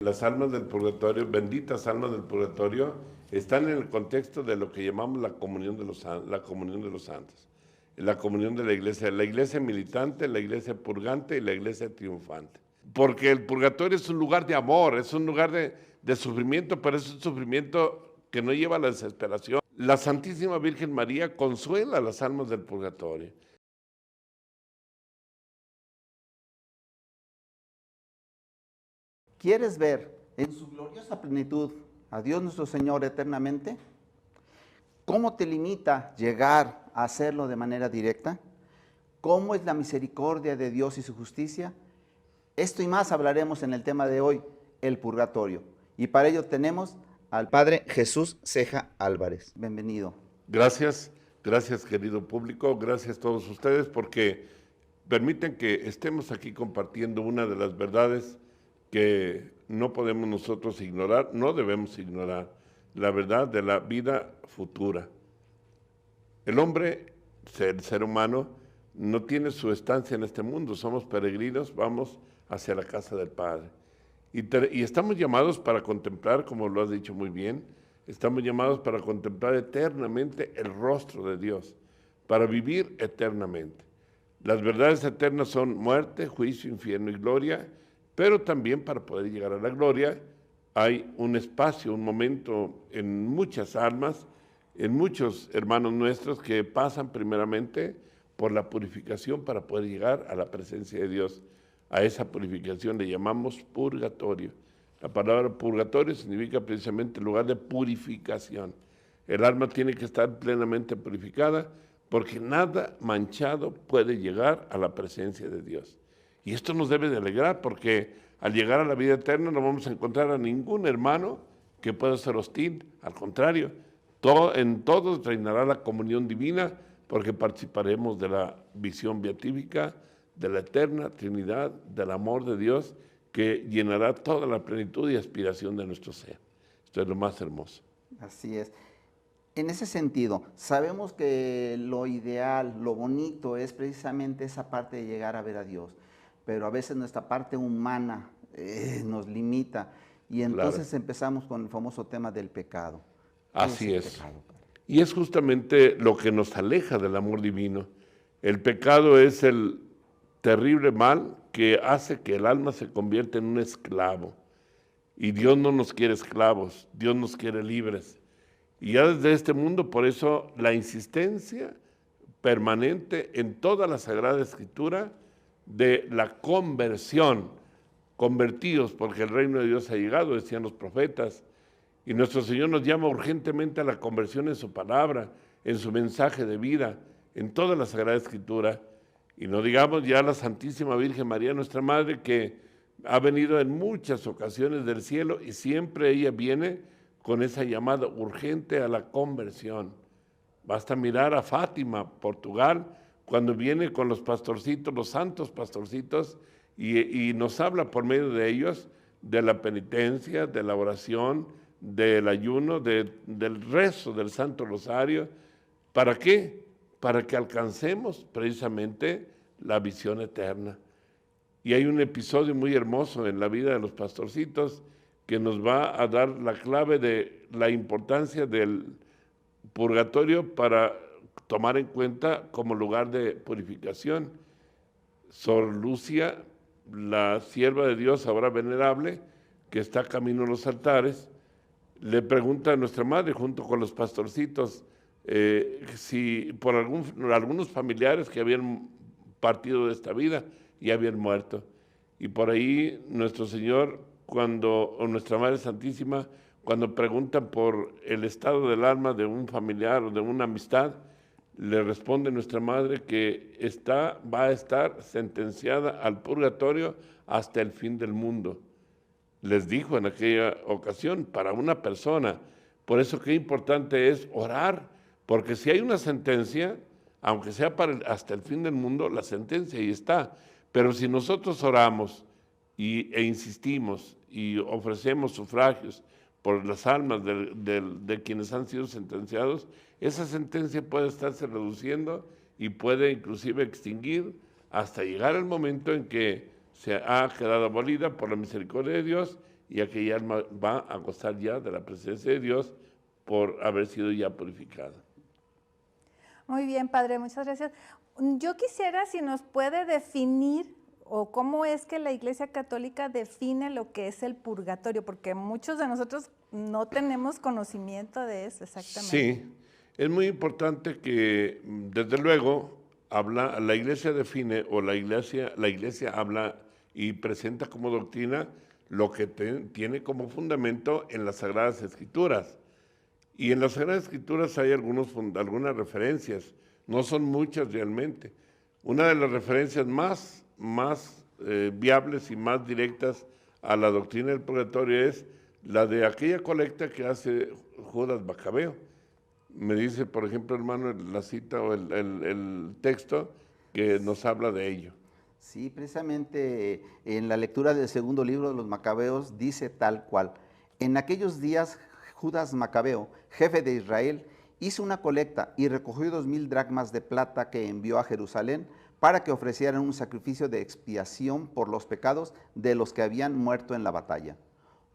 Las almas del purgatorio, benditas almas del purgatorio, están en el contexto de lo que llamamos la comunión de los santos, la comunión de la iglesia militante, la iglesia purgante y la iglesia triunfante. Porque el purgatorio es un lugar de amor, es un lugar de sufrimiento, pero es un sufrimiento que no lleva a la desesperación. La Santísima Virgen María consuela a las almas del purgatorio. ¿Quieres ver en su gloriosa plenitud a Dios nuestro Señor eternamente? ¿Cómo te limita llegar a hacerlo de manera directa? ¿Cómo es la misericordia de Dios y su justicia? Esto y más hablaremos en el tema de hoy, el purgatorio. Y para ello tenemos al Padre Jesús Ceja Álvarez. Bienvenido. Gracias, gracias querido público, gracias a todos ustedes porque permiten que estemos aquí compartiendo una de las verdades que no podemos nosotros ignorar, no debemos ignorar, la verdad de la vida futura. El hombre, el ser humano, no tiene su estancia en este mundo, somos peregrinos, vamos hacia la casa del Padre. Y estamos llamados para contemplar, como lo has dicho muy bien, estamos llamados para contemplar eternamente el rostro de Dios, para vivir eternamente. Las verdades eternas son muerte, juicio, infierno y gloria, pero también para poder llegar a la gloria hay un espacio, un momento en muchas almas, en muchos hermanos nuestros que pasan primeramente por la purificación para poder llegar a la presencia de Dios. A esa purificación le llamamos purgatorio. La palabra purgatorio significa precisamente lugar de purificación. El alma tiene que estar plenamente purificada porque nada manchado puede llegar a la presencia de Dios. Y esto nos debe de alegrar porque al llegar a la vida eterna no vamos a encontrar a ningún hermano que pueda ser hostil. Al contrario, en todos reinará la comunión divina porque participaremos de la visión beatífica, de la eterna Trinidad, del amor de Dios que llenará toda la plenitud y aspiración de nuestro ser. Esto es lo más hermoso. Así es. En ese sentido, sabemos que lo ideal, lo bonito es precisamente esa parte de llegar a ver a Dios, pero a veces nuestra parte humana nos limita y entonces Claro. empezamos con el famoso tema del pecado. Así el es. pecado? Y es justamente lo que nos aleja del amor divino. El pecado es el terrible mal que hace que el alma se convierta en un esclavo. Y Dios no nos quiere esclavos, Dios nos quiere libres. Y ya desde este mundo, por eso la insistencia permanente en toda la Sagrada Escritura de la conversión, convertidos porque el reino de Dios ha llegado, decían los profetas, y nuestro Señor nos llama urgentemente a la conversión en su palabra, en su mensaje de vida, en toda la Sagrada Escritura. Y no digamos ya la Santísima Virgen María, nuestra Madre, que ha venido en muchas ocasiones del cielo y siempre ella viene con esa llamada urgente a la conversión. Basta mirar a Fátima, Portugal, cuando viene con los pastorcitos, los santos pastorcitos, y nos habla por medio de ellos de la penitencia, de la oración, del ayuno, del rezo del Santo Rosario. ¿Para qué? Para que alcancemos precisamente la visión eterna. Y hay un episodio muy hermoso en la vida de los pastorcitos que nos va a dar la clave de la importancia del purgatorio para tomar en cuenta como lugar de purificación. Sor Lucia, la sierva de Dios ahora venerable, que está camino a los altares, le pregunta a nuestra madre, junto con los pastorcitos, si por algunos familiares que habían partido de esta vida y habían muerto. Y por ahí nuestro Señor, o nuestra Madre Santísima, cuando preguntan por el estado del alma de un familiar o de una amistad, le responde nuestra Madre que va a estar sentenciada al purgatorio hasta el fin del mundo. Les dijo en aquella ocasión, para una persona. Por eso qué importante es orar, porque si hay una sentencia, aunque sea hasta el fin del mundo, la sentencia ahí está. Pero si nosotros oramos e insistimos y ofrecemos sufragios por las almas de quienes han sido sentenciados, esa sentencia puede estarse reduciendo y puede inclusive extinguir hasta llegar el momento en que se ha quedado abolida por la misericordia de Dios y aquella alma va a gozar ya de la presencia de Dios por haber sido ya purificada. Muy bien, padre, muchas gracias. Yo quisiera si nos puede definir o cómo es que la Iglesia Católica define lo que es el purgatorio, porque muchos de nosotros no tenemos conocimiento de eso exactamente. Sí, es muy importante que, desde luego, la Iglesia define o la iglesia habla y presenta como doctrina lo que tiene como fundamento en las Sagradas Escrituras. Y en las Sagradas Escrituras hay algunas referencias, no son muchas realmente. Una de las referencias más viables y más directas a la doctrina del purgatorio es la de aquella colecta que hace Judas Macabeo. Me dice, por ejemplo, hermano, la cita o el texto que nos habla de ello. Sí, precisamente en la lectura del segundo libro de los Macabeos dice tal cual: en aquellos días Judas Macabeo, jefe de Israel, hizo una colecta y recogió 2000 dracmas de plata que envió a Jerusalén para que ofrecieran un sacrificio de expiación por los pecados de los que habían muerto en la batalla.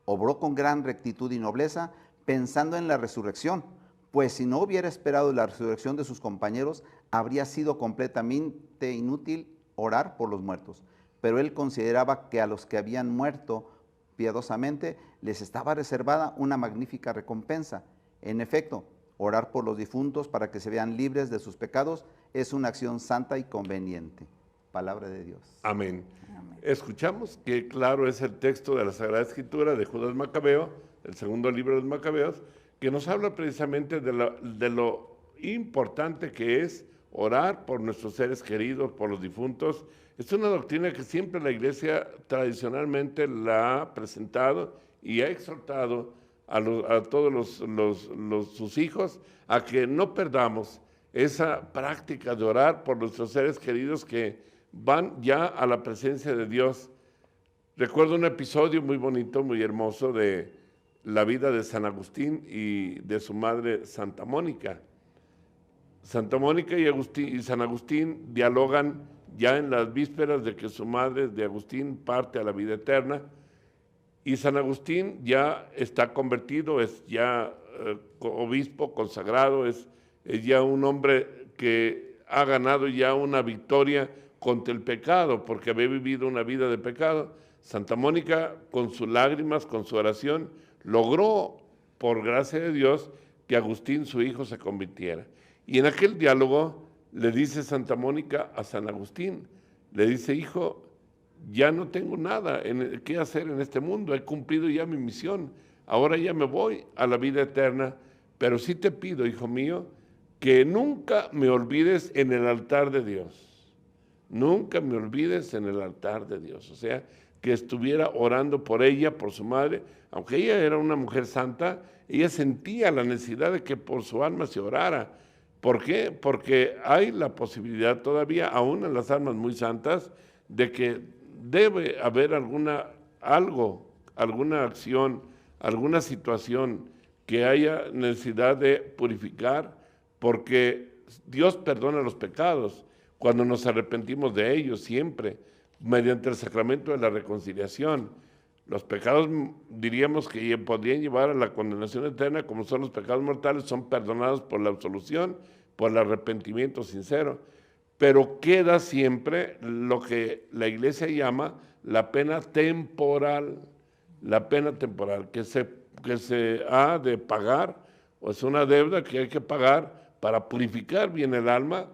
Obró con gran rectitud y nobleza, pensando en la resurrección, pues si no hubiera esperado la resurrección de sus compañeros, habría sido completamente inútil orar por los muertos. Pero él consideraba que a los que habían muerto piadosamente les estaba reservada una magnífica recompensa. En efecto, orar por los difuntos para que se vean libres de sus pecados es una acción santa y conveniente. Palabra de Dios. Amén. Escuchamos que claro es el texto de la Sagrada Escritura de Judas Macabeo, el segundo libro de los Macabeos, que nos habla precisamente de lo importante que es orar por nuestros seres queridos, por los difuntos. Es una doctrina que siempre la Iglesia tradicionalmente la ha presentado y ha exhortado a todos sus hijos a que no perdamos esa práctica de orar por nuestros seres queridos que van ya a la presencia de Dios. Recuerdo un episodio muy bonito, muy hermoso de la vida de San Agustín y de su madre Santa Mónica. Santa Mónica y San Agustín dialogan ya en las vísperas de que su madre de Agustín parte a la vida eterna, y San Agustín ya está convertido, es ya obispo consagrado, es ya un hombre que ha ganado ya una victoria contra el pecado, porque había vivido una vida de pecado. Santa Mónica, con sus lágrimas, con su oración, logró, por gracia de Dios, que Agustín, su hijo, se convirtiera. Y en aquel diálogo le dice Santa Mónica a San Agustín, le dice: hijo, ya no tengo nada que hacer en este mundo, he cumplido ya mi misión, ahora ya me voy a la vida eterna, pero sí te pido, hijo mío, que nunca me olvides en el altar de Dios, nunca me olvides en el altar de Dios. O sea, que estuviera orando por ella, por su madre, aunque ella era una mujer santa, ella sentía la necesidad de que por su alma se orara. ¿Por qué? Porque hay la posibilidad todavía, aún en las almas muy santas, de que debe haber alguna acción, alguna situación que haya necesidad de purificar, porque Dios perdona los pecados cuando nos arrepentimos de ellos siempre, mediante el sacramento de la reconciliación. Los pecados, diríamos que podrían llevar a la condenación eterna, como son los pecados mortales, son perdonados por la absolución, por el arrepentimiento sincero. Pero queda siempre lo que la Iglesia llama la pena temporal, que se ha de pagar, o es una deuda que hay que pagar para purificar bien el alma,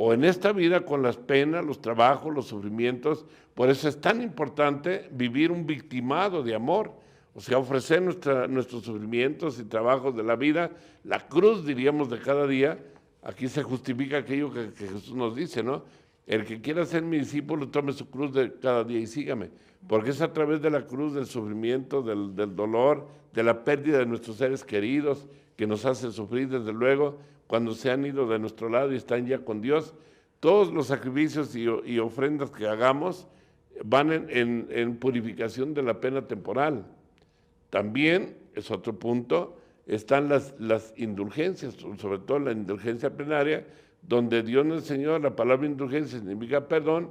o en esta vida con las penas, los trabajos, los sufrimientos. Por eso es tan importante vivir un victimado de amor, o sea, ofrecer nuestros sufrimientos y trabajos de la vida, la cruz, diríamos, de cada día. Aquí se justifica aquello que Jesús nos dice, ¿no? El que quiera ser mi discípulo, tome su cruz de cada día y sígame. Porque es a través de la cruz, del sufrimiento, del dolor, de la pérdida de nuestros seres queridos, que nos hace sufrir, desde luego, cuando se han ido de nuestro lado y están ya con Dios. Todos los sacrificios y ofrendas que hagamos van en purificación de la pena temporal. También, es otro punto, están las indulgencias, sobre todo la indulgencia plenaria, donde Dios nos enseñó, la palabra indulgencia significa perdón,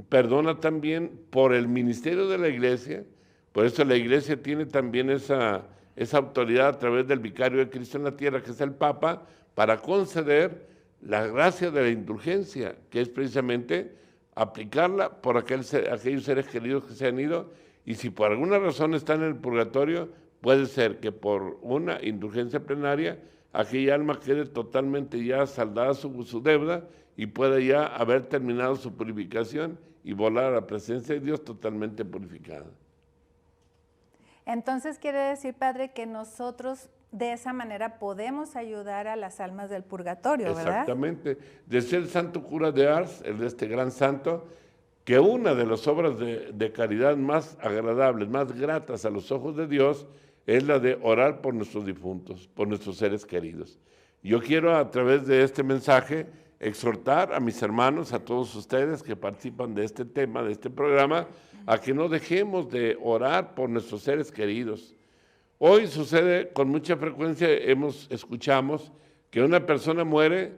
perdona también por el ministerio de la Iglesia, Por eso la iglesia tiene también esa autoridad a través del vicario de Cristo en la tierra, que es el Papa, para conceder la gracia de la indulgencia, que es precisamente aplicarla por aquellos seres queridos que se han ido, y si por alguna razón están en el purgatorio, puede ser que por una indulgencia plenaria aquella alma quede totalmente ya saldada su deuda y pueda ya haber terminado su purificación y volar a la presencia de Dios totalmente purificada. Entonces quiere decir, Padre, que nosotros de esa manera podemos ayudar a las almas del purgatorio, ¿verdad? Exactamente. Decía el santo cura de Ars, este gran santo, que una de las obras de caridad más agradables, más gratas a los ojos de Dios, es la de orar por nuestros difuntos, por nuestros seres queridos. Yo quiero a través de este mensaje exhortar a mis hermanos, a todos ustedes que participan de este tema, de este programa, a que no dejemos de orar por nuestros seres queridos. Hoy sucede con mucha frecuencia, escuchamos que una persona muere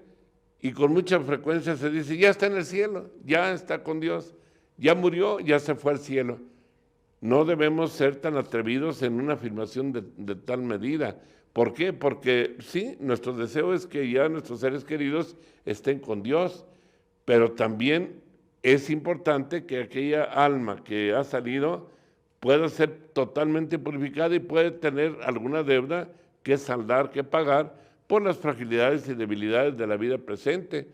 y con mucha frecuencia se dice, ya está en el cielo, ya está con Dios, ya murió, ya se fue al cielo. No debemos ser tan atrevidos en una afirmación de tal medida. ¿Por qué? Porque sí, nuestro deseo es que ya nuestros seres queridos estén con Dios, pero también es importante que aquella alma que ha salido pueda ser totalmente purificada y puede tener alguna deuda que saldar, que pagar por las fragilidades y debilidades de la vida presente.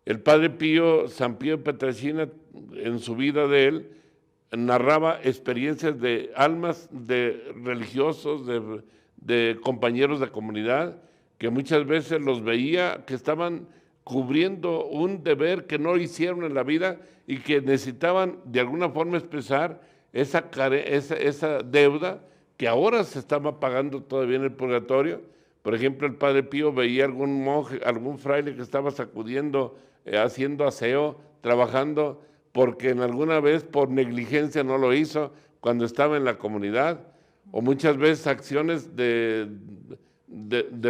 El padre Pío, San Pío Pietrelcina, en su vida de él, narraba experiencias de almas de religiosos, de compañeros de comunidad, que muchas veces los veía que estaban cubriendo un deber que no hicieron en la vida y que necesitaban de alguna forma expresar esa deuda que ahora se estaba pagando todavía en el purgatorio. Por ejemplo, el padre Pío veía algún monje, algún fraile que estaba sacudiendo, haciendo aseo, trabajando, porque en alguna vez por negligencia no lo hizo cuando estaba en la comunidad, o muchas veces acciones de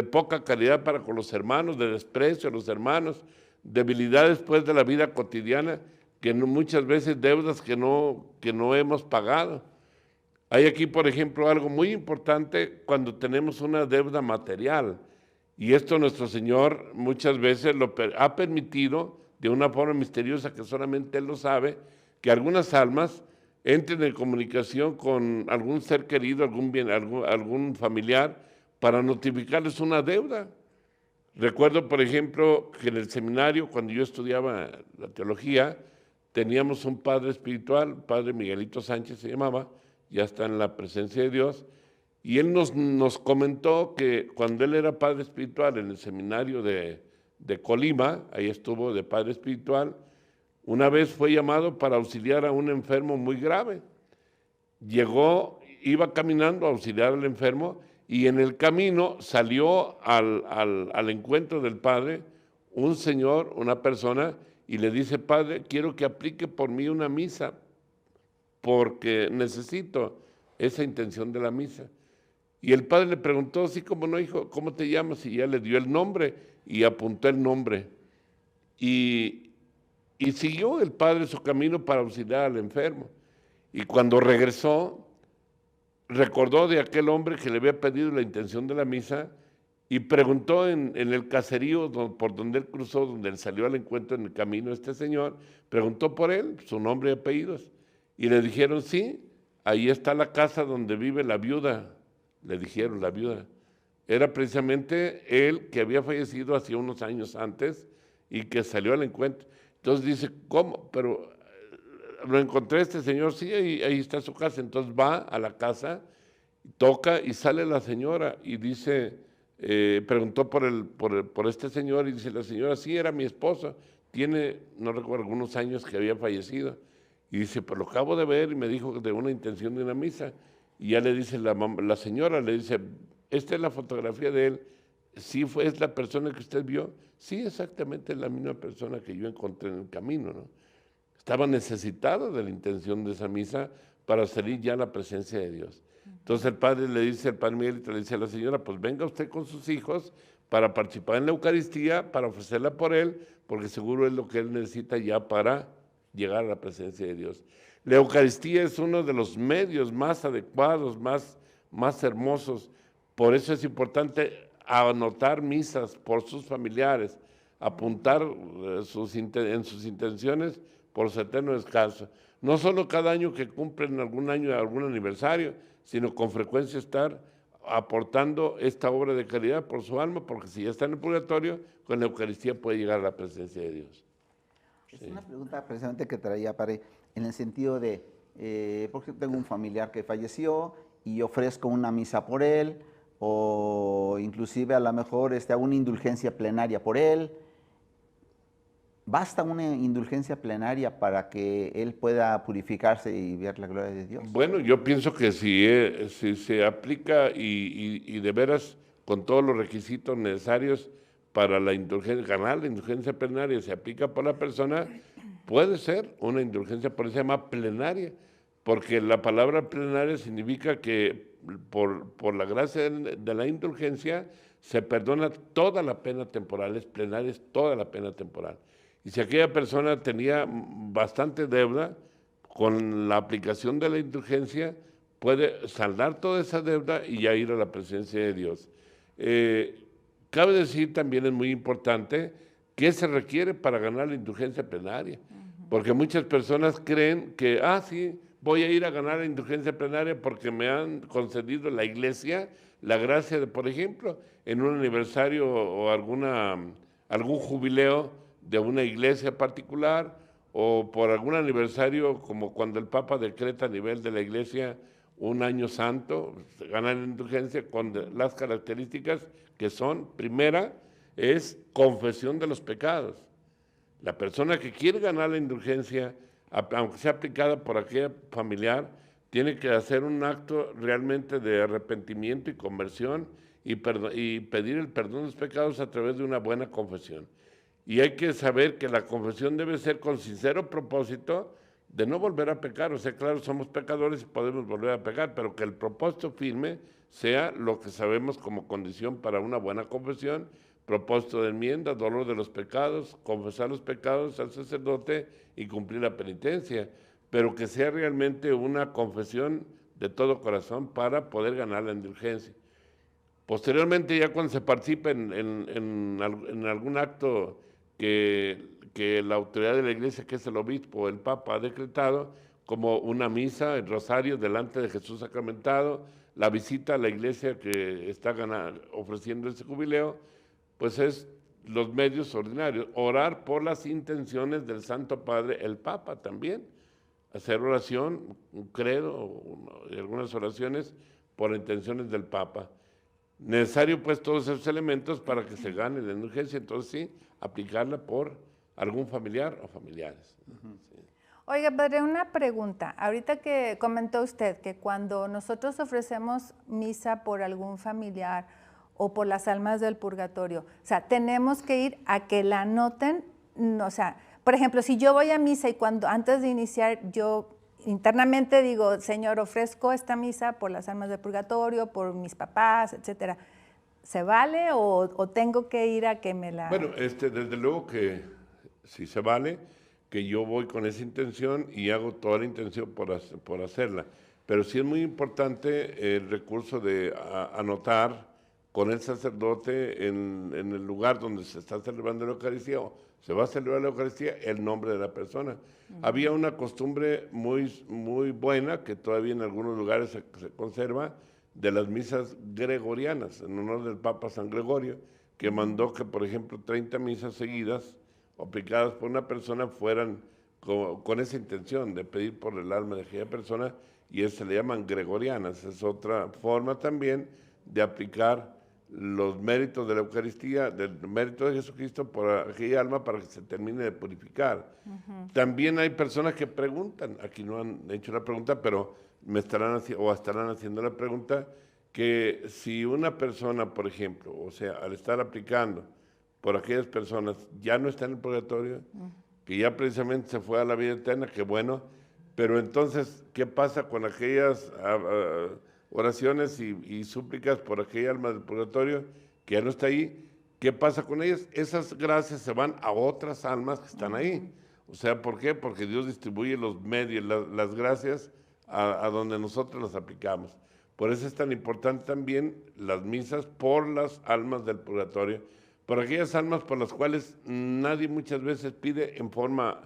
poca calidad para con los hermanos, de desprecio a los hermanos, debilidades pues de la vida cotidiana, que muchas veces deudas que no hemos pagado. Hay aquí, por ejemplo, algo muy importante cuando tenemos una deuda material, y esto nuestro Señor muchas veces ha permitido de una forma misteriosa que solamente Él lo sabe, que algunas almas entren en comunicación con algún ser querido, algún familiar, para notificarles una deuda. Recuerdo, por ejemplo, que en el seminario, cuando yo estudiaba la teología, teníamos un padre espiritual, padre Miguelito Sánchez se llamaba, ya está en la presencia de Dios, y él nos comentó que cuando él era padre espiritual en el seminario de Colima, ahí estuvo de padre espiritual, una vez fue llamado para auxiliar a un enfermo muy grave. Iba caminando a auxiliar al enfermo y en el camino salió al encuentro del padre un señor, una persona, y le dice, padre, quiero que aplique por mí una misa, porque necesito esa intención de la misa. Y el padre le preguntó, sí, cómo no, hijo, ¿cómo te llamas? Y ya le dio el nombre y apuntó el nombre. Y siguió el padre su camino para auxiliar al enfermo. Y cuando regresó, recordó de aquel hombre que le había pedido la intención de la misa y preguntó en el caserío por donde él cruzó, donde él salió al encuentro en el camino este señor, preguntó por él, su nombre y apellidos. Y le dijeron, sí, ahí está la casa donde vive la viuda. Le dijeron, la viuda. Era precisamente él que había fallecido hacía unos años antes y que salió al encuentro. Entonces dice, ¿cómo? Pero lo encontré este señor, sí, ahí está su casa. Entonces va a la casa, toca y sale la señora y dice, preguntó por este señor y dice la señora, sí, era mi esposo, tiene, no recuerdo, algunos años que había fallecido. Y dice, pues lo acabo de ver y me dijo de una intención de una misa. Y ya le dice la señora, le dice, esta es la fotografía de él, ¿sí es la persona que usted vio? Sí, exactamente es la misma persona que yo encontré en el camino, ¿no? Estaba necesitado de la intención de esa misa para salir ya a la presencia de Dios. Entonces el padre Miguelito le dice a la señora, pues venga usted con sus hijos para participar en la Eucaristía, para ofrecerla por él, porque seguro es lo que él necesita ya para llegar a la presencia de Dios. La Eucaristía es uno de los medios más adecuados, más hermosos. Por eso es importante anotar misas por sus familiares, apuntar en sus intenciones por su eterno descanso. No solo cada año que cumplen algún año, algún aniversario, sino con frecuencia estar aportando esta obra de caridad por su alma, porque si ya está en el purgatorio, con la Eucaristía puede llegar a la presencia de Dios. Es una pregunta precisamente que traía, Padre, en el sentido de, porque tengo un familiar que falleció y ofrezco una misa por él, o inclusive a lo mejor hago una indulgencia plenaria por él. ¿Basta una indulgencia plenaria para que él pueda purificarse y ver la gloria de Dios? Bueno, yo pienso que si se aplica y de veras con todos los requisitos necesarios para la indulgencia, ganar la indulgencia plenaria, se aplica por la persona, puede ser una indulgencia, por eso se llama plenaria, porque la palabra plenaria significa que por la gracia de la indulgencia se perdona toda la pena temporal, es plenaria, es toda la pena temporal. Y si aquella persona tenía bastante deuda, con la aplicación de la indulgencia puede saldar toda esa deuda y ya ir a la presencia de Dios. Cabe decir también, es muy importante, qué se requiere para ganar la indulgencia plenaria. Porque muchas personas creen que, sí, voy a ir a ganar la indulgencia plenaria porque me han concedido la iglesia la gracia de, por ejemplo, en un aniversario o algún jubileo de una iglesia particular, o por algún aniversario, como cuando el Papa decreta a nivel de la iglesia un año santo, ganar la indulgencia con las características que son: primera, es confesión de los pecados. La persona que quiere ganar la indulgencia, aunque sea aplicada por aquel familiar, tiene que hacer un acto realmente de arrepentimiento y conversión y pedir el perdón de los pecados a través de una buena confesión. Y hay que saber que la confesión debe ser con sincero propósito de no volver a pecar. O sea, claro, somos pecadores y podemos volver a pecar, pero que el propósito firme sea lo que sabemos como condición para una buena confesión: propósito de enmienda, dolor de los pecados, confesar los pecados al sacerdote y cumplir la penitencia, pero que sea realmente una confesión de todo corazón para poder ganar la indulgencia. Posteriormente, ya cuando se participa en algún acto que la autoridad de la iglesia, que es el obispo o el papa, ha decretado, como una misa, el rosario delante de Jesús sacramentado, la visita a la iglesia que está ofreciendo ese jubileo, pues es los medios ordinarios. Orar por las intenciones del Santo Padre, el Papa también, hacer oración, un credo, algunas oraciones por intenciones del Papa. Necesario pues todos esos elementos para que se gane la indulgencia, entonces sí, aplicarla por algún familiar o familiares. Sí. Oiga, padre, una pregunta. Ahorita que comentó usted que cuando nosotros ofrecemos misa por algún familiar o por las almas del purgatorio, o sea, tenemos que ir a que la anoten, o sea, por ejemplo, si yo voy a misa y antes de iniciar yo internamente digo: Señor, ofrezco esta misa por las almas del purgatorio, por mis papás, etcétera, ¿se vale o tengo que ir a que me la...? Bueno, desde luego que sí se vale, que yo voy con esa intención y hago toda la intención por hacerla, pero sí es muy importante el recurso de anotar con el sacerdote en el lugar donde se está celebrando la Eucaristía o se va a celebrar la Eucaristía el nombre de la persona. Había una costumbre muy, muy buena que todavía en algunos lugares se conserva, de las misas gregorianas, en honor del Papa San Gregorio, que mandó que, por ejemplo, 30 misas seguidas, aplicadas por una persona, fueran con esa intención de pedir por el alma de aquella persona, y se le llaman gregorianas. Es otra forma también de aplicar los méritos de la Eucaristía, del mérito de Jesucristo por aquella alma para que se termine de purificar. También hay personas que preguntan, aquí no han hecho la pregunta, pero estarán haciendo la pregunta, que si una persona, por ejemplo, o sea, al estar aplicando por aquellas personas, ya no está en el purgatorio, que ya precisamente se fue a la vida eterna, que bueno, pero entonces, ¿qué pasa con aquellas oraciones y súplicas por aquella alma del purgatorio que ya no está ahí? ¿Qué pasa con ellas? Esas gracias se van a otras almas que están ahí. O sea, ¿por qué? Porque Dios distribuye los medios, las gracias a donde nosotros las aplicamos. Por eso es tan importante también las misas por las almas del purgatorio, por aquellas almas por las cuales nadie muchas veces pide en forma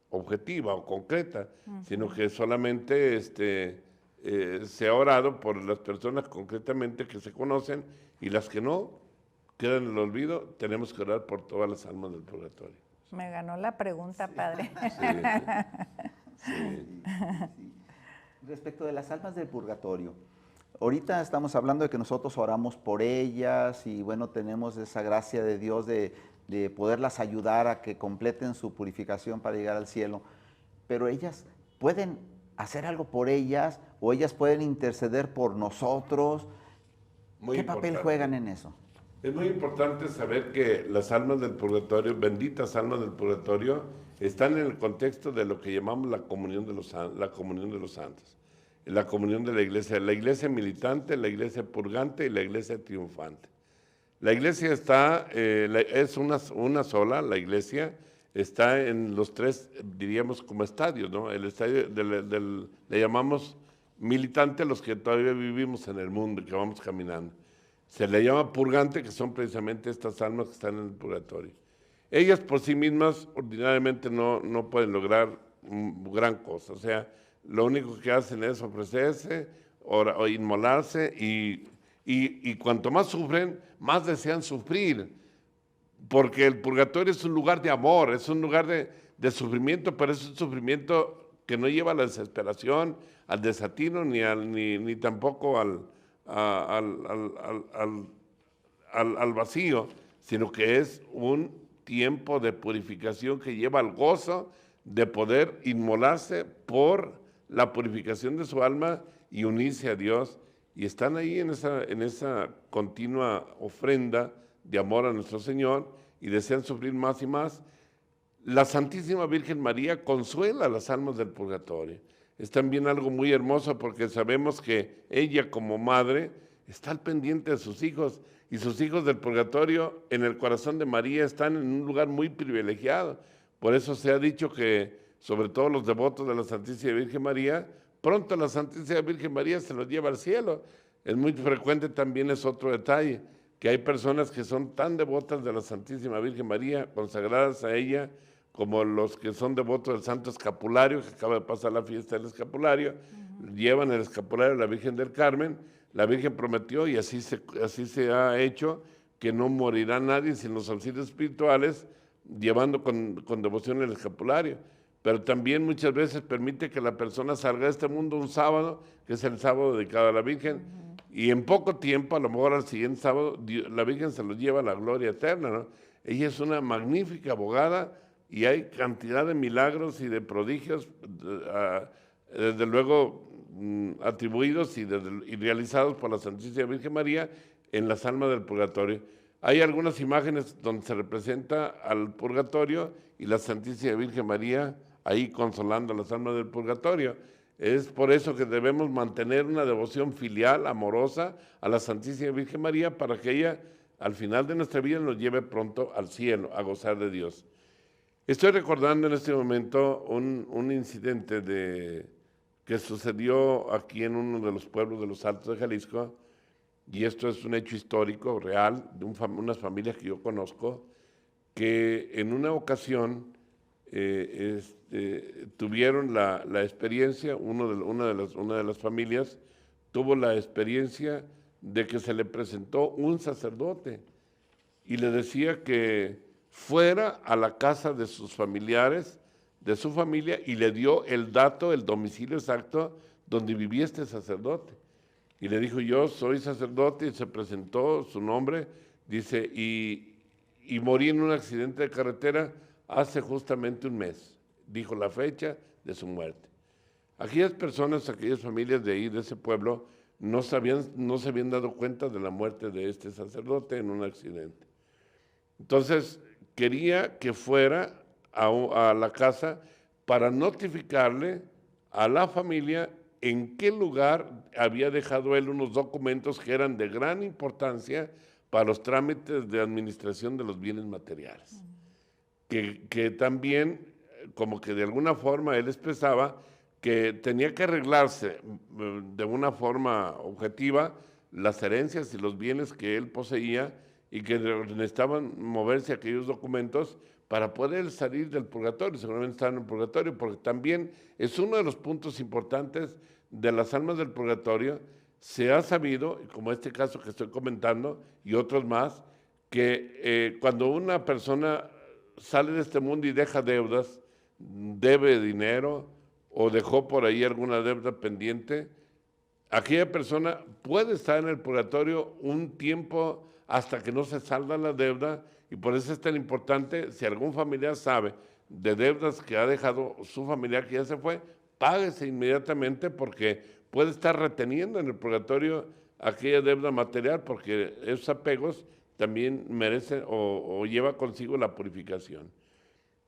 objetiva o concreta, sino que solamente se ha orado por las personas concretamente que se conocen, y las que no quedan en el olvido. Tenemos que orar por todas las almas del purgatorio. Me ganó la pregunta, padre. Sí. Respecto de las almas del purgatorio, ahorita estamos hablando de que nosotros oramos por ellas y bueno, tenemos esa gracia de Dios de poderlas ayudar a que completen su purificación para llegar al cielo, pero ellas pueden hacer algo por ellas o ellas pueden interceder por nosotros. ¿Qué papel juegan en eso? Es muy importante saber que las almas del purgatorio, benditas almas del purgatorio, están en el contexto de lo que llamamos la comunión de los santos, la comunión de la iglesia militante, la iglesia purgante y la iglesia triunfante. La iglesia es una sola, la iglesia está en los tres, diríamos, como estadios, ¿no? El estadio le llamamos militante a los que todavía vivimos en el mundo, que vamos caminando. Se le llama purgante, que son precisamente estas almas que están en el purgatorio. Ellas por sí mismas ordinariamente no pueden lograr gran cosa. O sea, lo único que hacen es ofrecerse o inmolarse, y cuanto más sufren, más desean sufrir. Porque el purgatorio es un lugar de amor, es un lugar de sufrimiento, pero es un sufrimiento que no lleva a la desesperación, al desatino, ni tampoco al vacío, sino que es un tiempo de purificación que lleva al gozo de poder inmolarse por la purificación de su alma y unirse a Dios, y están ahí en esa continua ofrenda de amor a nuestro Señor, y desean sufrir más y más. La Santísima Virgen María consuela a las almas del purgatorio. Es también algo muy hermoso, porque sabemos que ella como madre está al pendiente de sus hijos, y sus hijos del purgatorio en el corazón de María están en un lugar muy privilegiado. Por eso se ha dicho que sobre todo los devotos de la Santísima Virgen María, pronto la Santísima Virgen María se los lleva al cielo. Es muy frecuente también, es otro detalle, que hay personas que son tan devotas de la Santísima Virgen María, consagradas a ella, como los que son devotos del Santo Escapulario, que acaba de pasar la fiesta del Escapulario, llevan el Escapulario a la Virgen del Carmen. La Virgen prometió, y así se ha hecho, que no morirá nadie sin los auxilios espirituales, llevando con devoción el Escapulario. Pero también muchas veces permite que la persona salga de este mundo un sábado, que es el sábado dedicado a la Virgen, y en poco tiempo, a lo mejor al siguiente sábado, la Virgen se lo lleva a la gloria eterna, ¿no? Ella es una magnífica abogada, y hay cantidad de milagros y de prodigios, desde luego atribuidos y realizados por la Santísima Virgen María en las almas del purgatorio. Hay algunas imágenes donde se representa al purgatorio y la Santísima Virgen María ahí consolando a las almas del purgatorio. Es por eso que debemos mantener una devoción filial, amorosa a la Santísima Virgen María, para que ella al final de nuestra vida nos lleve pronto al cielo, a gozar de Dios. Estoy recordando en este momento un incidente que sucedió aquí en uno de los pueblos de los Altos de Jalisco, y esto es un hecho histórico, real, de unas familias que yo conozco, que en una ocasión tuvieron la experiencia, una de las familias tuvo la experiencia de que se le presentó un sacerdote y le decía que fuera a la casa de sus familiares, de su familia, y le dio el dato, el domicilio exacto donde vivía este sacerdote. Y le dijo: yo soy sacerdote, y se presentó su nombre, dice, y morí en un accidente de carretera hace justamente un mes. Dijo la fecha de su muerte. Aquellas personas, aquellas familias de ahí, de ese pueblo, no se habían dado cuenta de la muerte de este sacerdote en un accidente. Entonces, quería que fuera a la casa para notificarle a la familia en qué lugar había dejado él unos documentos que eran de gran importancia para los trámites de administración de los bienes materiales. Que también como que de alguna forma él expresaba que tenía que arreglarse de una forma objetiva las herencias y los bienes que él poseía y que necesitaban moverse aquellos documentos para poder salir del purgatorio. Seguramente estaban en el purgatorio, porque también es uno de los puntos importantes de las almas del purgatorio. Se ha sabido, como este caso que estoy comentando y otros más, que cuando una persona sale de este mundo y deja deudas, debe dinero o dejó por ahí alguna deuda pendiente, aquella persona puede estar en el purgatorio un tiempo hasta que no se salda la deuda, y por eso es tan importante, si algún familiar sabe de deudas que ha dejado su familiar que ya se fue, páguese inmediatamente, porque puede estar reteniendo en el purgatorio aquella deuda material, porque esos apegos también merecen o lleva consigo la purificación.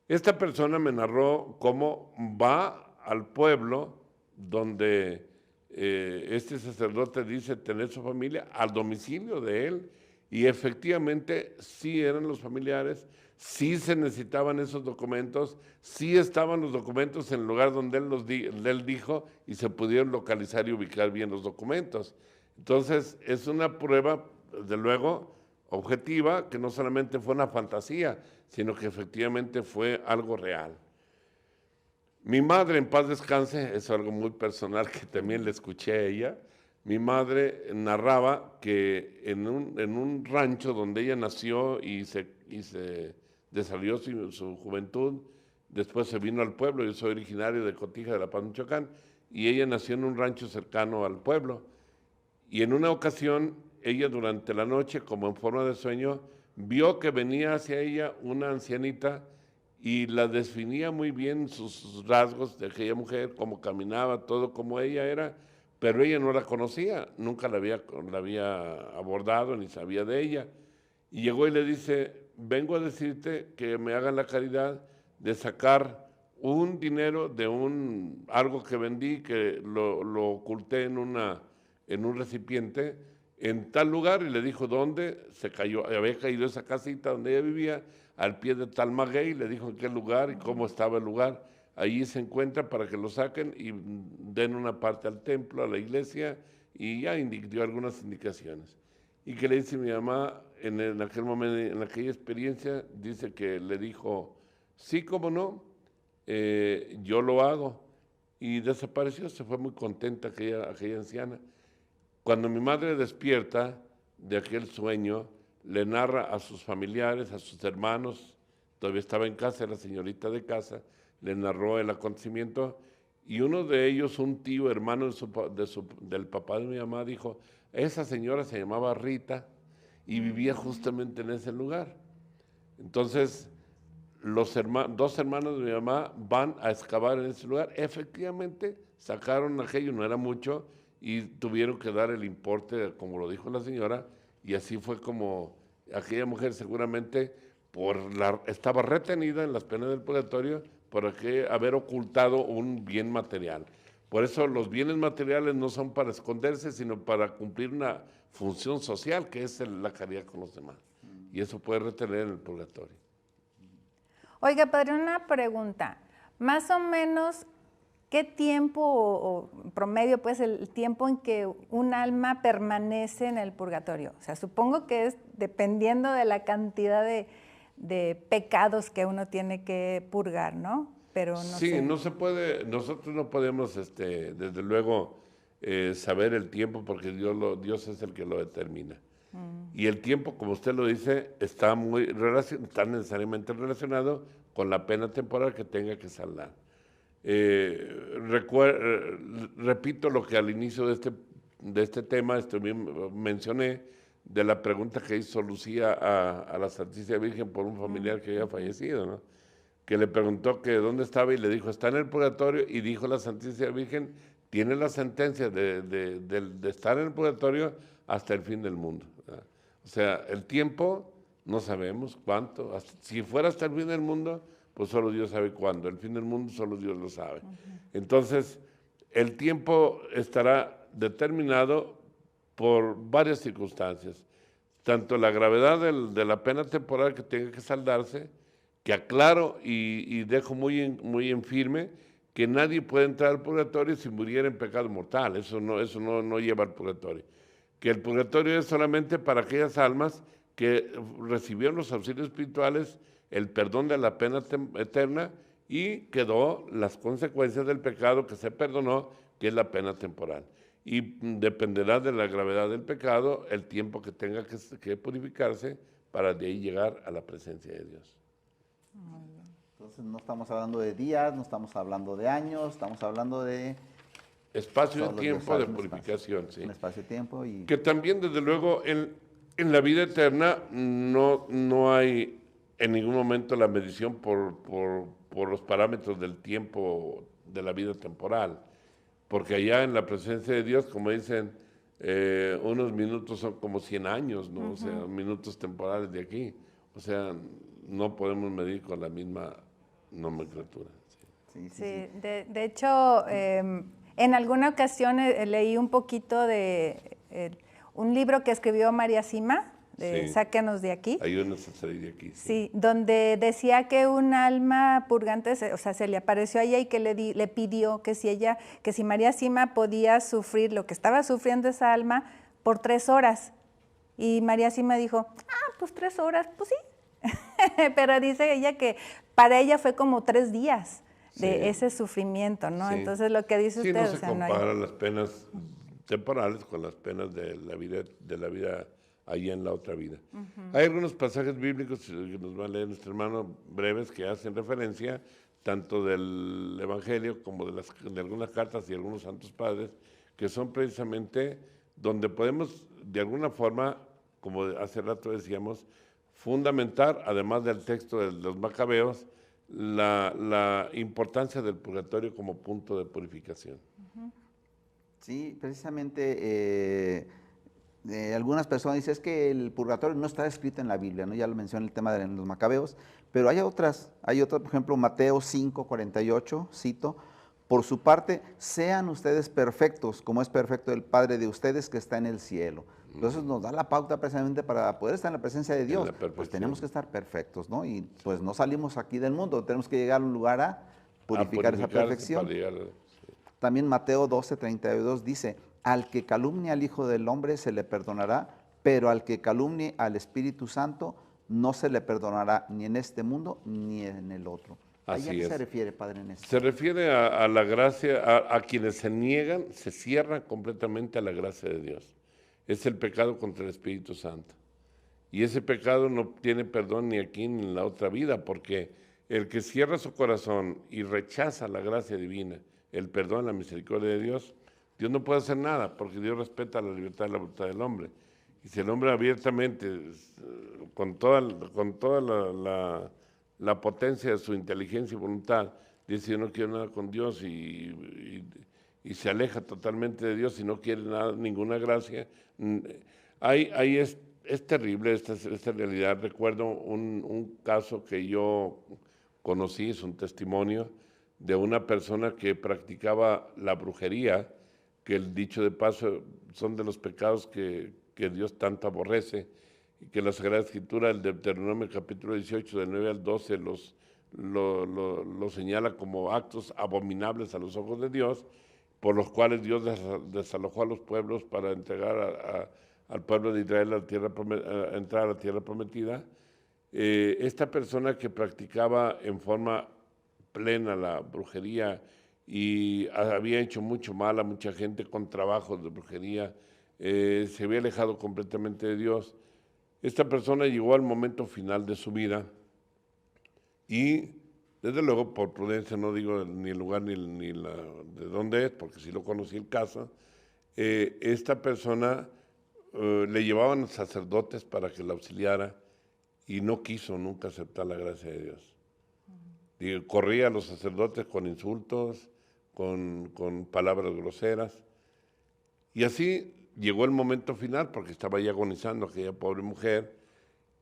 Esta persona me narró cómo va al pueblo donde este sacerdote dice tener su familia, al domicilio de él, y efectivamente sí eran los familiares, sí se necesitaban esos documentos, sí estaban los documentos en el lugar donde él dijo, y se pudieron localizar y ubicar bien los documentos. Entonces es una prueba, desde luego, objetiva, que no solamente fue una fantasía, sino que efectivamente fue algo real. Mi madre, en paz descanse, es algo muy personal que también le escuché a ella. Mi madre narraba que en un rancho donde ella nació y se desarrolló su juventud, después se vino al pueblo. Yo soy originario de Cotija de La Paz, Michoacán, y ella nació en un rancho cercano al pueblo. Y en una ocasión, ella durante la noche, como en forma de sueño, vio que venía hacia ella una ancianita y la definía muy bien sus rasgos de aquella mujer, cómo caminaba, todo como ella era, pero ella no la conocía, nunca la había abordado ni sabía de ella. Y llegó y le dice, vengo a decirte que me hagan la caridad de sacar un dinero de algo que vendí, que lo oculté en un recipiente en tal lugar, y le dijo dónde. Había caído esa casita donde ella vivía, al pie de tal maguey, le dijo en qué lugar y cómo estaba el lugar. Allí se encuentra para que lo saquen y den una parte al templo, a la iglesia, y ya dio algunas indicaciones. Y que le dice mi mamá, en aquel momento, en aquella experiencia, dice que le dijo, sí, cómo no, yo lo hago. Y desapareció, se fue muy contenta aquella anciana. Cuando mi madre despierta de aquel sueño, le narra a sus familiares, a sus hermanos, todavía estaba en casa, la señorita de casa, le narró el acontecimiento, y uno de ellos, un tío hermano del papá de mi mamá, dijo, esa señora se llamaba Rita y vivía justamente en ese lugar. Entonces, dos hermanos de mi mamá van a excavar en ese lugar. Efectivamente, sacaron aquello, no era mucho, y tuvieron que dar el importe, como lo dijo la señora, y así fue como aquella mujer seguramente estaba retenida en las penas del purgatorio por haber ocultado un bien material. Por eso los bienes materiales no son para esconderse, sino para cumplir una función social, que es la caridad con los demás. Y eso puede retener en el purgatorio. Oiga, padre, una pregunta. Más o menos, ¿qué tiempo o promedio, pues, el tiempo en que un alma permanece en el purgatorio? O sea, supongo que es dependiendo de la cantidad de pecados que uno tiene que purgar, ¿no? Pero no sí, sé. No se puede, nosotros no podemos, desde luego, saber el tiempo, porque Dios es el que lo determina. Y el tiempo, como usted lo dice, está necesariamente relacionado con la pena temporal que tenga que saldar. Repito lo que al inicio de este tema mencioné, de la pregunta que hizo Lucía a la Santísima Virgen por un familiar que había fallecido, ¿no? Que le preguntó que dónde estaba y le dijo, está en el purgatorio, y dijo la Santísima Virgen, tiene la sentencia de estar en el purgatorio hasta el fin del mundo, ¿verdad? O sea, el tiempo no sabemos cuánto, si fuera hasta el fin del mundo, pues solo Dios sabe cuándo. El fin del mundo solo Dios lo sabe. Entonces, el tiempo estará determinado por varias circunstancias, tanto la gravedad de la pena temporal que tenga que saldarse, que aclaro y dejo muy en firme que nadie puede entrar al purgatorio si muriera en pecado mortal. Eso no lleva al purgatorio. Que el purgatorio es solamente para aquellas almas que recibieron los auxilios espirituales, el perdón de la pena eterna y quedó las consecuencias del pecado que se perdonó, que es la pena temporal. Y dependerá de la gravedad del pecado el tiempo que tenga que purificarse para de ahí llegar a la presencia de Dios. Entonces no estamos hablando de días, no estamos hablando de años, estamos hablando de Espacio solo y tiempo de un purificación, espacio, sí. un espacio-tiempo y Que también, desde luego, en la vida eterna no hay en ningún momento la medición por los parámetros del tiempo de la vida temporal. Porque allá en la presencia de Dios, como dicen, unos minutos son como 100 años, ¿no? O sea, minutos temporales de aquí. O sea, no podemos medir con la misma nomenclatura. Sí. Sí, de hecho, en alguna ocasión leí un poquito de un libro que escribió María Sima, de Sí. Sáquenos de aquí. Hay una salir de aquí. Sí, donde decía que un alma purgante, se le apareció a ella y que le pidió que si María Sima podía sufrir lo que estaba sufriendo esa alma por 3 horas. Y María Sima dijo, pues 3 horas, pues sí. Pero dice ella que para ella fue como 3 días de Sí. ese sufrimiento, ¿no? Sí. Entonces lo que dice Sí, usted, no se o sea, no comparan hay... las penas temporales con las penas de la vida allá en la otra vida. Hay algunos pasajes bíblicos que nos va a leer nuestro hermano breves que hacen referencia tanto del Evangelio como de algunas cartas y algunos santos padres, que son precisamente donde podemos de alguna forma, como hace rato decíamos, fundamentar, además del texto de los Macabeos, la importancia del purgatorio como punto de purificación. sí, precisamente algunas personas dicen es que el purgatorio no está escrito en la Biblia, ¿no? Ya lo mencioné el tema de los macabeos, pero hay otras, por ejemplo, Mateo 5:48, cito, por su parte, sean ustedes perfectos, como es perfecto el Padre de ustedes que está en el cielo. Entonces nos da la pauta precisamente para poder estar en la presencia de Dios, pues tenemos que estar perfectos, ¿no? Y pues no salimos aquí del mundo, tenemos que llegar a un lugar a purificar esa perfección. También Mateo 12:32 dice, al que calumnia al Hijo del Hombre se le perdonará, pero al que calumnie al Espíritu Santo no se le perdonará ni en este mundo ni en el otro. ¿A qué se refiere, Padre, en esto? Se refiere a la gracia, a quienes se niegan, se cierran completamente a la gracia de Dios. Es el pecado contra el Espíritu Santo. Y ese pecado no tiene perdón ni aquí ni en la otra vida, porque el que cierra su corazón y rechaza la gracia divina, el perdón, la misericordia de Dios, Dios no puede hacer nada, porque Dios respeta la libertad y la voluntad del hombre. Y si el hombre abiertamente, con toda la potencia de su inteligencia y voluntad, dice yo no quiero nada con Dios y se aleja totalmente de Dios y no quiere nada, ninguna gracia, es terrible esta realidad. Recuerdo un caso que yo conocí, es un testimonio de una persona que practicaba la brujería, que el dicho de paso son de los pecados que Dios tanto aborrece, y que la Sagrada Escritura, el Deuteronomio capítulo 18, del 9 al 12, lo señala como actos abominables a los ojos de Dios, por los cuales Dios desalojó a los pueblos para entregar al pueblo de Israel a entrar a la tierra prometida. Esta persona que practicaba en forma plena la brujería y había hecho mucho mal a mucha gente con trabajos de brujería, se había alejado completamente de Dios. Esta persona llegó al momento final de su vida y, desde luego, por prudencia, no digo ni el lugar ni de dónde es, porque sí lo conocí el caso, esta persona le llevaban sacerdotes para que la auxiliara y no quiso nunca aceptar la gracia de Dios. Corría a los sacerdotes con insultos, con palabras groseras. Y así llegó el momento final, porque estaba ya agonizando aquella pobre mujer,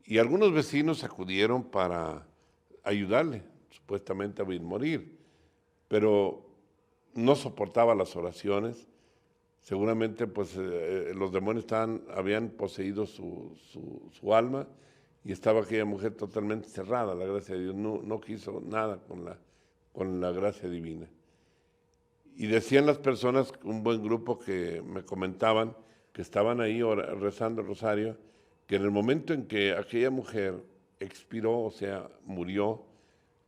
y algunos vecinos acudieron para ayudarle, supuestamente a morir, pero no soportaba las oraciones. Seguramente pues los demonios habían poseído su alma, y estaba aquella mujer totalmente cerrada, la gracia de Dios, no quiso nada con la gracia divina. Y decían las personas, un buen grupo que me comentaban, que estaban ahí rezando el rosario, que en el momento en que aquella mujer expiró, o sea, murió,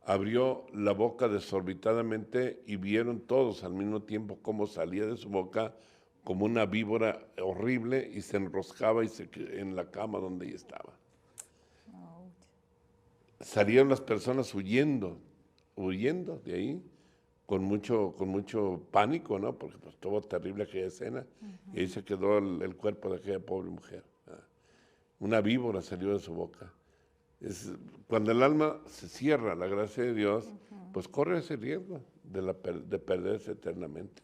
abrió la boca desorbitadamente y vieron todos al mismo tiempo cómo salía de su boca como una víbora horrible y se enroscaba en la cama donde ella estaba. Salieron las personas huyendo de ahí, con mucho pánico, ¿no? Porque pues, estuvo terrible aquella escena, y ahí se quedó el cuerpo de aquella pobre mujer. Una víbora salió de su boca. Cuando el alma se cierra a la gracia de Dios, pues corre ese riesgo de perderse eternamente.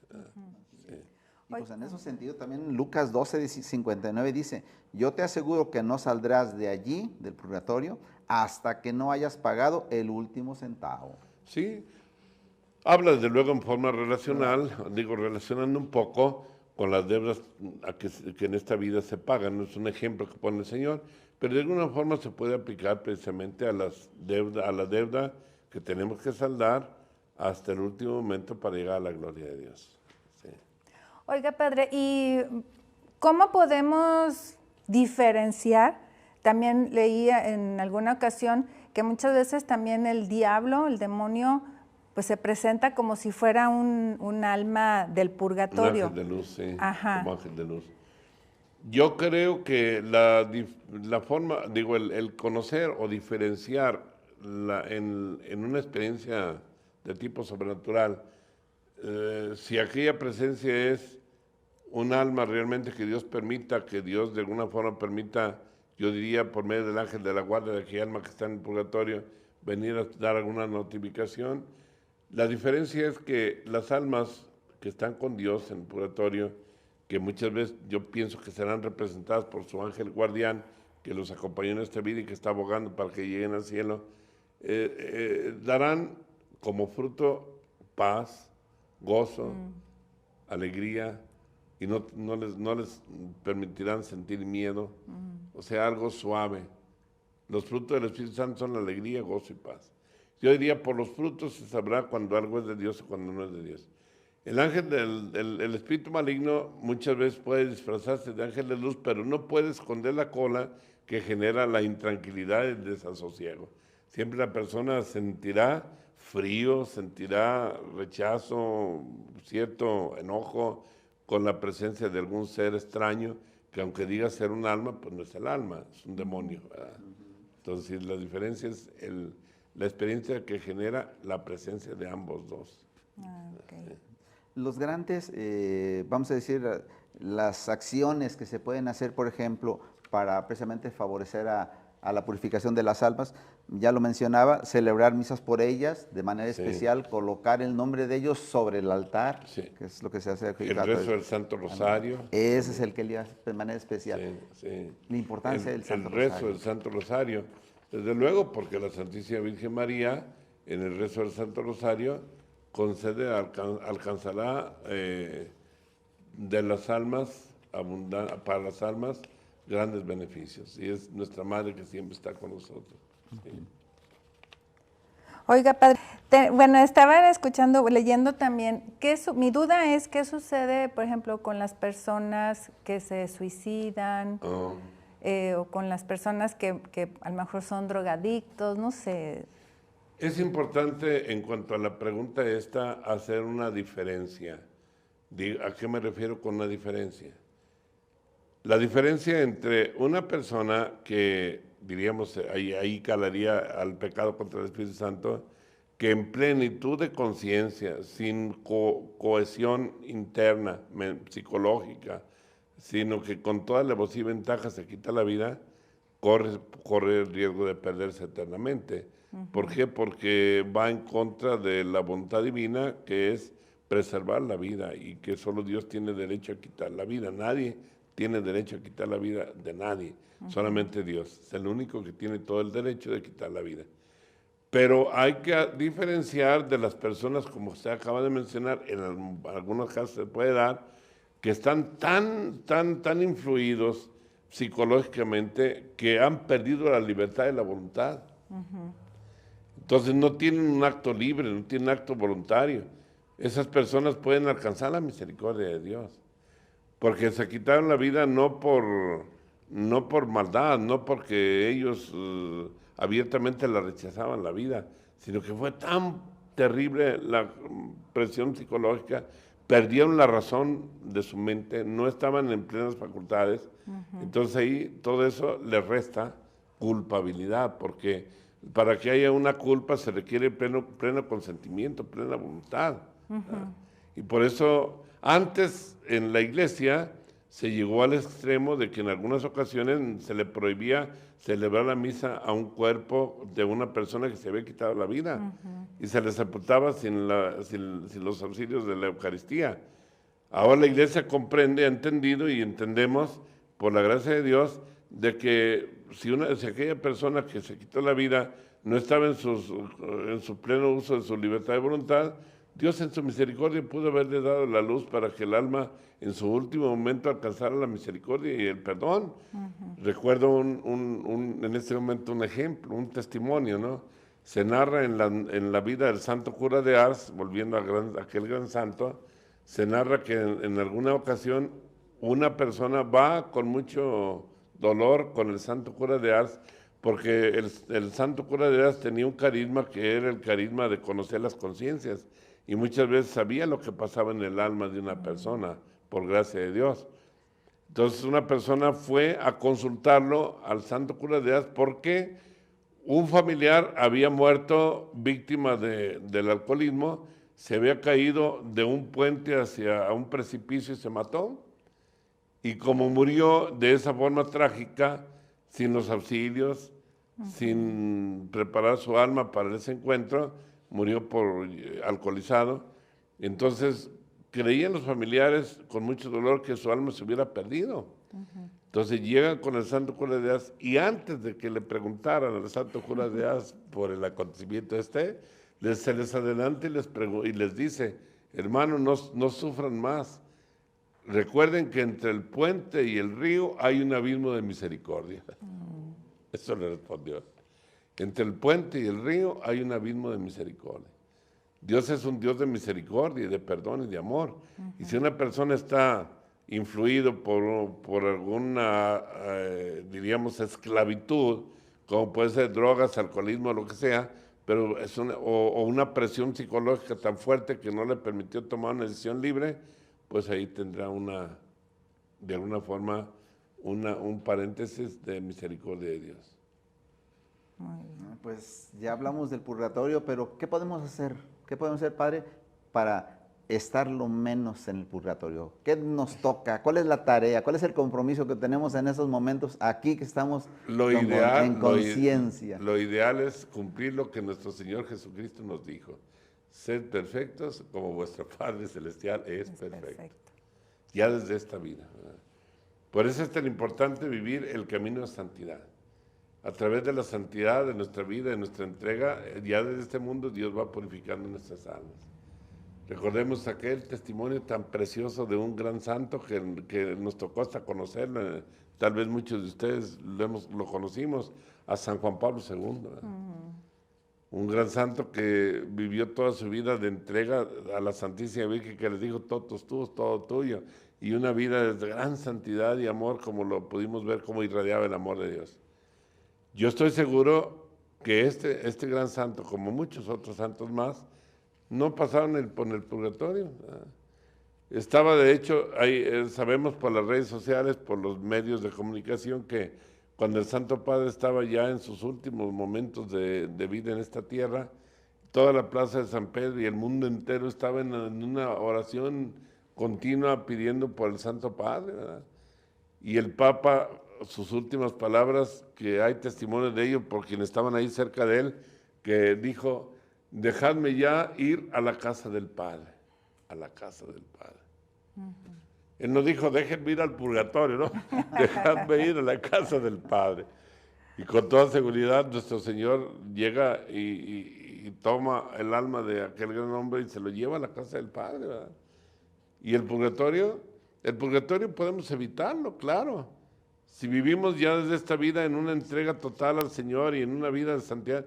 Sí. Y pues en ese sentido también Lucas 12:59 dice, yo te aseguro que no saldrás de allí, del purgatorio, hasta que no hayas pagado el último centavo. Sí, habla desde luego en forma relacional, relacionando un poco con las deudas que en esta vida se pagan. No es un ejemplo que pone el Señor, pero de alguna forma se puede aplicar precisamente a la deuda que tenemos que saldar hasta el último momento para llegar a la gloria de Dios. Sí. Oiga, Padre, ¿y cómo podemos diferenciar? También leía en alguna ocasión que muchas veces también el diablo, el demonio, pues se presenta como si fuera un alma del purgatorio. Un ángel de luz, sí, Ajá. como ángel de luz. Yo creo que la forma, el conocer o diferenciar en una experiencia de tipo sobrenatural, si aquella presencia es un alma realmente que Dios permita, que Dios de alguna forma permita, yo diría por medio del ángel de la guardia de aquella alma que está en el purgatorio, venir a dar alguna notificación. La diferencia es que las almas que están con Dios en el purgatorio, que muchas veces yo pienso que serán representadas por su ángel guardián, que los acompañó en esta vida y que está abogando para que lleguen al cielo, darán como fruto paz, gozo, alegría, y no les permitirán sentir miedo, o sea, algo suave. Los frutos del Espíritu Santo son alegría, gozo y paz. Yo diría, por los frutos se sabrá cuando algo es de Dios o cuando no es de Dios. El ángel el espíritu maligno muchas veces puede disfrazarse de ángel de luz, pero no puede esconder la cola que genera la intranquilidad y el desasosiego. Siempre la persona sentirá frío, sentirá rechazo, cierto enojo con la presencia de algún ser extraño, que aunque diga ser un alma, pues no es el alma, es un demonio, ¿verdad? Entonces la diferencia es la experiencia que genera la presencia de ambos dos. Okay. Los grandes, vamos a decir, las acciones que se pueden hacer, por ejemplo, para precisamente favorecer a la purificación de las almas, ya lo mencionaba, celebrar misas por ellas de manera especial, colocar el nombre de ellos sobre el altar, que es lo que se hace aquí. El rezo del Santo Rosario. Ese es el que le hace de manera especial. La importancia del Santo Rosario. El rezo del Santo Rosario. Desde luego, porque la Santísima Virgen María, en el rezo del Santo Rosario, alcanzará de las almas, para las almas, grandes beneficios. Y es nuestra Madre que siempre está con nosotros. Sí. Oiga, Padre, bueno, estaba escuchando, leyendo también, mi duda es qué sucede, por ejemplo, con las personas que se suicidan, o con las personas que a lo mejor son drogadictos, no sé. Es importante, en cuanto a la pregunta esta, hacer una diferencia. ¿A qué me refiero con una diferencia? La diferencia entre una persona que, diríamos, ahí calaría al pecado contra el Espíritu Santo, que en plenitud de conciencia, sin cohesión interna, psicológica, sino que con toda alevosía y ventaja se quita la vida, corre el riesgo de perderse eternamente. ¿Por qué? Porque va en contra de la voluntad divina, que es preservar la vida, y que solo Dios tiene derecho a quitar la vida. Nadie tiene derecho a quitar la vida de nadie, solamente Dios. Es el único que tiene todo el derecho de quitar la vida. Pero hay que diferenciar de las personas, como usted acaba de mencionar, en algunos casos se puede dar, que están tan influidos psicológicamente que han perdido la libertad de la voluntad. Entonces no tienen un acto libre, no tienen un acto voluntario. Esas personas pueden alcanzar la misericordia de Dios, porque se quitaron la vida no por maldad, no porque ellos abiertamente la rechazaban la vida, sino que fue tan terrible la presión psicológica, perdieron la razón de su mente, no estaban en plenas facultades. Entonces ahí todo eso les resta culpabilidad, porque para que haya una culpa se requiere pleno consentimiento, plena voluntad. Y por eso antes en la iglesia se llegó al extremo de que en algunas ocasiones se le prohibía celebrar la misa a un cuerpo de una persona que se había quitado la vida y se le sepultaba sin los auxilios de la Eucaristía. Ahora la iglesia comprende, ha entendido y entendemos, por la gracia de Dios, de que si aquella persona que se quitó la vida no estaba en su pleno uso de su libertad de voluntad, Dios en su misericordia pudo haberle dado la luz para que el alma en su último momento alcanzara la misericordia y el perdón. Recuerdo en este momento un ejemplo, un testimonio, ¿no? Se narra en la vida del santo cura de Ars, volviendo a aquel gran santo, se narra que en alguna ocasión una persona va con mucho dolor con el santo cura de Ars, porque el santo cura de Ars tenía un carisma que era el carisma de conocer las conciencias, y muchas veces sabía lo que pasaba en el alma de una persona, por gracia de Dios. Entonces una persona fue a consultarlo al santo cura de Ars porque un familiar había muerto víctima del alcoholismo, se había caído de un puente hacia un precipicio y se mató. Y como murió de esa forma trágica, sin los auxilios, sin preparar su alma para ese encuentro, murió por alcoholizado. Entonces creían los familiares con mucho dolor que su alma se hubiera perdido. Entonces llegan con el santo cura de Ars y antes de que le preguntaran al santo cura de Ars por el acontecimiento se les adelanta y les dice: hermano, no sufran más. Recuerden que entre el puente y el río hay un abismo de misericordia. Eso le respondió. Entre el puente y el río hay un abismo de misericordia. Dios es un Dios de misericordia, de perdón y de amor. Y si una persona está influido por alguna, diríamos, esclavitud, como puede ser drogas, alcoholismo, lo que sea, pero o una presión psicológica tan fuerte que no le permitió tomar una decisión libre, pues ahí tendrá de alguna forma, un paréntesis de misericordia de Dios. Pues ya hablamos del purgatorio, pero ¿qué podemos hacer? ¿Qué podemos hacer, Padre, para estar lo menos en el purgatorio? ¿Qué nos toca? ¿Cuál es la tarea? ¿Cuál es el compromiso que tenemos en esos momentos aquí que estamos en conciencia? Lo ideal es cumplir lo que nuestro Señor Jesucristo nos dijo: sed perfectos como vuestro Padre Celestial es perfecto. Ya desde esta vida, ¿verdad? Por eso es tan importante vivir el camino de santidad. A través de la santidad de nuestra vida, de nuestra entrega, ya desde este mundo Dios va purificando nuestras almas. Recordemos aquel testimonio tan precioso de un gran santo que nos tocó hasta conocer, tal vez muchos de ustedes lo conocimos, a San Juan Pablo II. Un gran santo que vivió toda su vida de entrega a la Santísima Virgen, que les dijo: todos tuyos, todo tuyo, y una vida de gran santidad y amor, como lo pudimos ver, cómo irradiaba el amor de Dios. Yo estoy seguro que este gran santo, como muchos otros santos más, no pasaron por el purgatorio. Estaba, de hecho, sabemos por las redes sociales, por los medios de comunicación, que cuando el Santo Padre estaba ya en sus últimos momentos de vida en esta tierra, toda la plaza de San Pedro y el mundo entero estaba en una oración continua pidiendo por el Santo Padre, ¿verdad? Y el Papa, sus últimas palabras, que hay testimonios de ello por quienes estaban ahí cerca de él, que dijo: dejadme ya ir a la casa del Padre, a la casa del Padre. Él no dijo: déjenme ir al purgatorio, ¿no? Dejadme ir a la casa del Padre. Y con toda seguridad nuestro Señor llega y toma el alma de aquel gran hombre y se lo lleva a la casa del Padre, ¿verdad? Y el purgatorio podemos evitarlo, claro, Si vivimos ya desde esta vida en una entrega total al Señor y en una vida de santidad,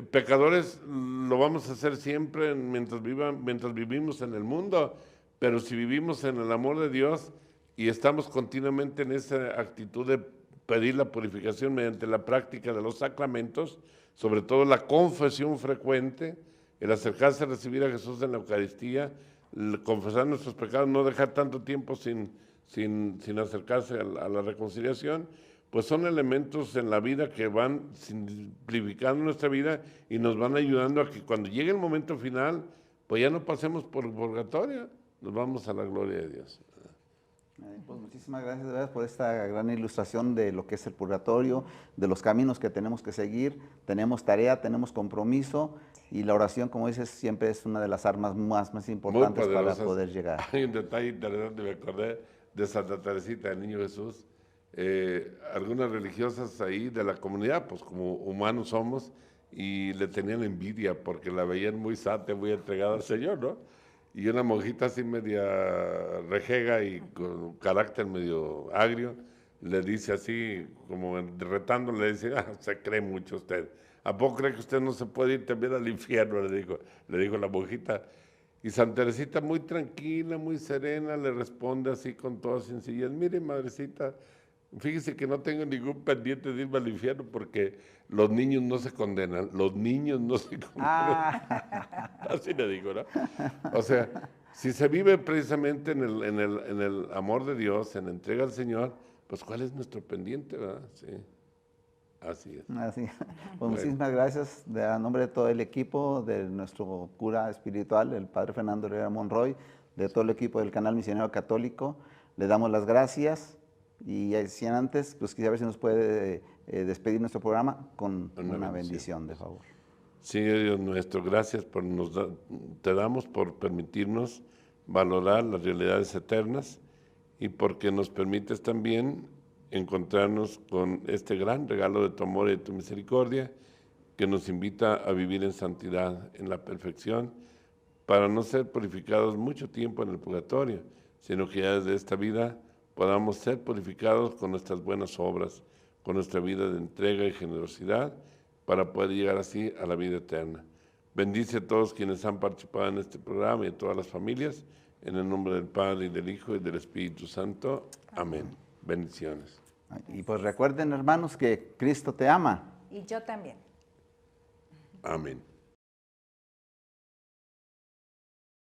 pecadores lo vamos a hacer siempre mientras vivimos en el mundo, pero si vivimos en el amor de Dios y estamos continuamente en esa actitud de pedir la purificación mediante la práctica de los sacramentos, sobre todo la confesión frecuente, el acercarse a recibir a Jesús en la Eucaristía, confesar nuestros pecados, no dejar tanto tiempo sin acercarse a la reconciliación, pues son elementos en la vida que van simplificando nuestra vida y nos van ayudando a que cuando llegue el momento final, pues ya no pasemos por el purgatorio, nos vamos a la gloria de Dios. Pues muchísimas gracias de verdad por esta gran ilustración de lo que es el purgatorio, de los caminos que tenemos que seguir. Tenemos tarea, tenemos compromiso y la oración, como dices, siempre es una de las armas más importantes para poder llegar. Hay un detalle interesante, me acordé de Santa Teresita del Niño Jesús. Algunas religiosas ahí de la comunidad, pues como humanos somos, y le tenían envidia porque la veían muy santa, muy entregada al Señor, ¿no? Y una monjita así media rejega y con carácter medio agrio, le dice así, como retando, le dice, se cree mucho usted. ¿A poco cree que usted no se puede ir también al infierno? Le dijo la monjita. Y Santa Teresita muy tranquila, muy serena, le responde así con toda sencillez, mire madrecita, fíjese que no tengo ningún pendiente de irme al infierno porque los niños no se condenan, los niños no se condenan. Así le digo, ¿no? O sea, si se vive precisamente en el amor de Dios, en la entrega al Señor, pues ¿cuál es nuestro pendiente, verdad? Sí, así es. Así. Pues muchísimas gracias a nombre de todo el equipo, de nuestro cura espiritual, el Padre Fernando Herrera Monroy, de todo el equipo del Canal Misionero Católico. Le damos las gracias. Y si antes, pues quisiera ver si nos puede despedir nuestro programa con una bendición, de favor. Sí, Dios nuestro, gracias te damos por permitirnos valorar las realidades eternas y porque nos permites también encontrarnos con este gran regalo de tu amor y de tu misericordia que nos invita a vivir en santidad, en la perfección, para no ser purificados mucho tiempo en el purgatorio, sino que ya desde esta vida podamos ser purificados con nuestras buenas obras, con nuestra vida de entrega y generosidad, para poder llegar así a la vida eterna. Bendice a todos quienes han participado en este programa y a todas las familias, en el nombre del Padre, y del Hijo, y del Espíritu Santo. Amén. Bendiciones. Y pues recuerden, hermanos, que Cristo te ama. Y yo también. Amén.